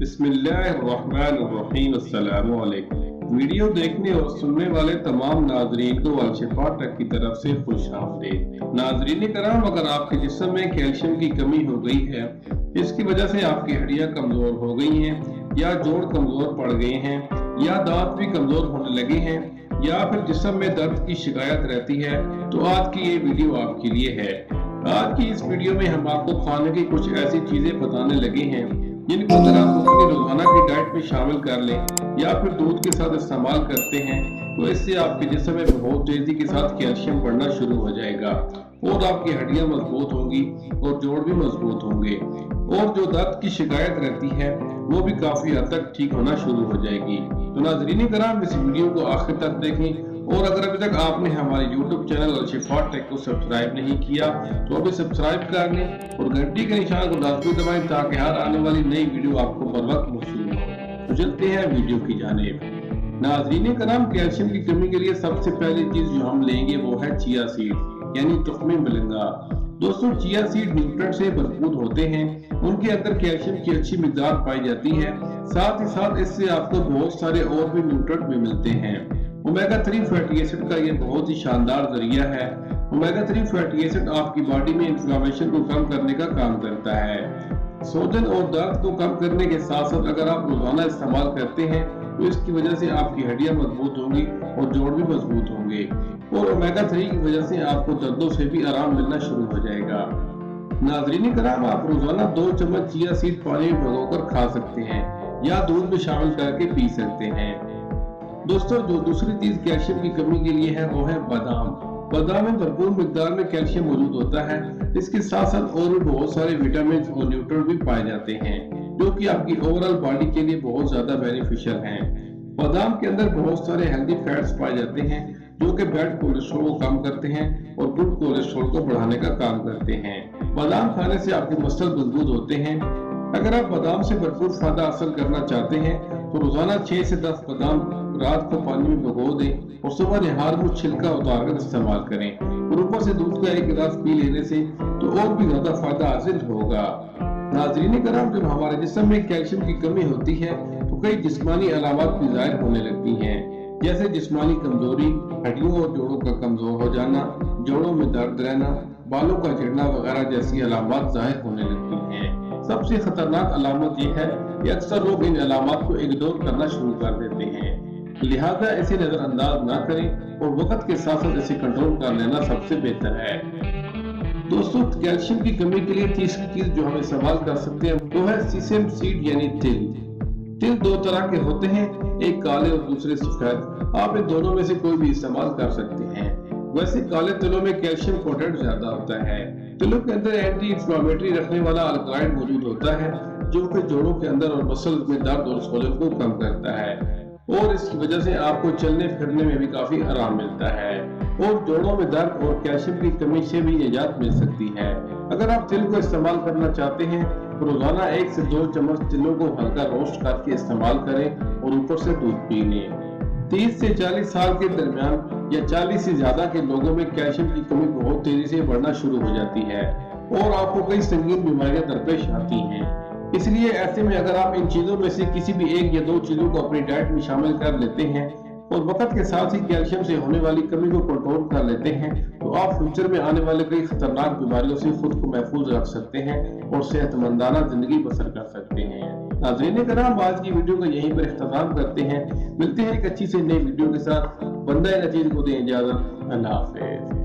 बिस्मिल्लाहिर्रहमानिर्रहीम। अस्सलामु अलैकुम। वीडियो देखने और सुनने वाले तमाम नाजरीन को अल-शिफा टेक की तरफ से खुश आमदीद। नाजरीन कराम, अगर आपके जिस्म में कैल्शियम की कमी हो गई है, इसकी वजह से आपकी हड्डियां कमजोर हो गई हैं या जोड़ कमजोर पड़ गए हैं या दांत भी कमजोर होने लगे हैं या फिर जिस्म में दर्द की शिकायत रहती है, तो आज की ये वीडियो आपके लिए है। आज की इस वीडियो में हम आपको खाने की कुछ ऐसी चीजें बताने लगे हैं जिनको अगर आप अपनी रोजाना की डाइट में शामिल कर लें या फिर दूध के साथ इस्तेमाल करते हैं, तो इससे आपके जिस्म में बहुत तेजी के साथ कैल्शियम बढ़ना शुरू हो जाएगा और आपकी हड्डियां मजबूत होंगी और जोड़ भी मजबूत होंगे और जो दर्द की शिकायत रहती है वो भी काफी हद तक ठीक होना शुरू हो जाएगी। तो नाज़रीन कराम, इस वीडियो को आखिर तक देखें और अगर अभी तक आपने हमारे YouTube चैनल अल-शिफा टेक को सब्सक्राइब नहीं किया तो अभी सब्सक्राइब कर लें और घंटी के निशान को लाजमी दबाएं ताकि हर आने वाली नई वीडियो आपको बर वक्त मौसूल हो। तो चलते हैं वीडियो की जानिब। नाज़रीन कराम, कैल्शियम की कमी के लिए सबसे पहली चीज जो हम लेंगे वो है चिया सीड यानी तुख्मे मलिंगा। दोस्तों, चिया सीड न्यूट्रिएंट से भरपूर होते हैं, उनके अंदर कैल्शियम की अच्छी मिकदार पाई जाती है, साथ ही साथ इससे आपको बहुत सारे और भी न्यूट्रिएंट भी मिलते हैं। ओमेगा 3 फैटी एसिड का ये बहुत ही शानदार जरिया है। ओमेगा 3 फैटी एसिड आपकी बॉडी में इन्फ्लेमेशन को कम करने का काम करता है। सूजन और दर्द को कम करने के साथ साथ अगर आप रोजाना इस्तेमाल करते हैं तो इसकी वजह से आपकी हड्डियां मजबूत होंगी और जोड़ भी मजबूत होंगे और ओमेगा 3 की वजह से आपको दर्दों से भी आराम मिलना शुरू हो जाएगा। नाज़रीन कराम, आप रोजाना 2 चम्मच चिया सीड पानी में भिगोकर खा सकते हैं या दूध में शामिल करके पी सकते हैं। दोस्तों, जो दूसरी चीज कैल्शियम की कमी के लिए है वो है बादाम। बादाम में भरपूर मिकदार में कैल्शियम मौजूद होता है। इसके साथ साथ और भी बहुत सारे विटामिन और न्यूट्रिएंट भी पाए जाते हैं जो कि आपकी ओवरऑल बॉडी के लिए बहुत ज्यादा बेनिफिशियल हैं। बादाम के अंदर बहुत सारे हेल्दी फैट्स पाए जाते हैं जो कि बैड कोलेस्ट्रॉल को कम करते हैं और गुड कोलेस्ट्रॉल को बढ़ाने का काम करते हैं। बादाम खाने से आपके मसल मजबूत होते हैं। अगर आप बादाम से भरपूर फायदा हासिल करना चाहते हैं तो रोजाना 6 से 10 बादाम रात को पानी में भिगो दें और सुबह निहार मुंह छिलका उतार कर इस्तेमाल करें और ऊपर से दूध का 1 गिलास पी लेने से तो और भी ज्यादा फायदा हासिल होगा। नाज़रीन कराम, जब हमारे जिस्म में कैल्शियम की कमी होती है तो कई जिस्मानी अलामत भी जाहिर होने लगती हैं, जैसे जिस्मानी कमजोरी, हड्डियों और जोड़ों का कमजोर हो जाना, जोड़ों में दर्द रहना, बालों का झड़ना वगैरह जैसी अलामत जाहिर होने लगती हैं। सबसे खतरनाक अलामत यह है कि अक्सर लोग इन अलामत को इग्नोर करना शुरू कर देते हैं, लिहाजा इसे नजरअंदाज ना करें और वक्त के साथ साथ इसे कंट्रोल कर लेना सबसे बेहतर है। दोस्तों, कैल्शियम की कमी के लिए तीसरी चीज जो हम इस्तेमाल कर सकते हैं वो है सीसम सीड यानी तिल। तिल 2 तरह के होते हैं, एक काले और दूसरे सफेद। आप इन दोनों में से कोई भी इस्तेमाल कर सकते हैं। वैसे काले तिलों में कैल्शियम कंटेंट ज्यादा होता है। तिलों के अंदर एंटी इंफ्लेमेटरी रखने वाला अल्कलॉइड मौजूद होता है जो कि जोड़ों के अंदर और मसल में दर्द और सूजन को कम करता है और इसकी वजह से आपको चलने फिरने में भी काफी आराम मिलता है और जोड़ों में दर्द और कैल्शियम की कमी से भी निजात मिल सकती है। अगर आप तिल को इस्तेमाल करना चाहते हैं तो रोजाना 1 से 2 चम्मच तिलों को हल्का रोस्ट करके इस्तेमाल करें और ऊपर से दूध पी लें। 30 से 40 साल के दरमियान या 40 से ज्यादा के लोगों में कैल्शियम की कमी बहुत तेजी से बढ़ना शुरू हो जाती है और आपको कई संगीन बीमारियां दरपेश आती हैं। इसलिए ऐसे में अगर आप इन चीजों में से किसी भी 1 या 2 चीजों को अपनी डाइट में शामिल कर लेते हैं और वक्त के साथ ही कैल्शियम से होने वाली कमी को कंट्रोल कर लेते हैं तो आप फ्यूचर में आने वाले कई खतरनाक बीमारियों से खुद को महफूज रख सकते हैं और सेहतमंदाना जिंदगी बसर कर सकते हैं। नाज़रीन कराम, आज की वीडियो को यहीं पर इख्तिताम करते हैं। मिलते हैं एक अच्छी से नई वीडियो के साथ। बंदा नचीज को दें इजाजत। अल्लाह हाफिज।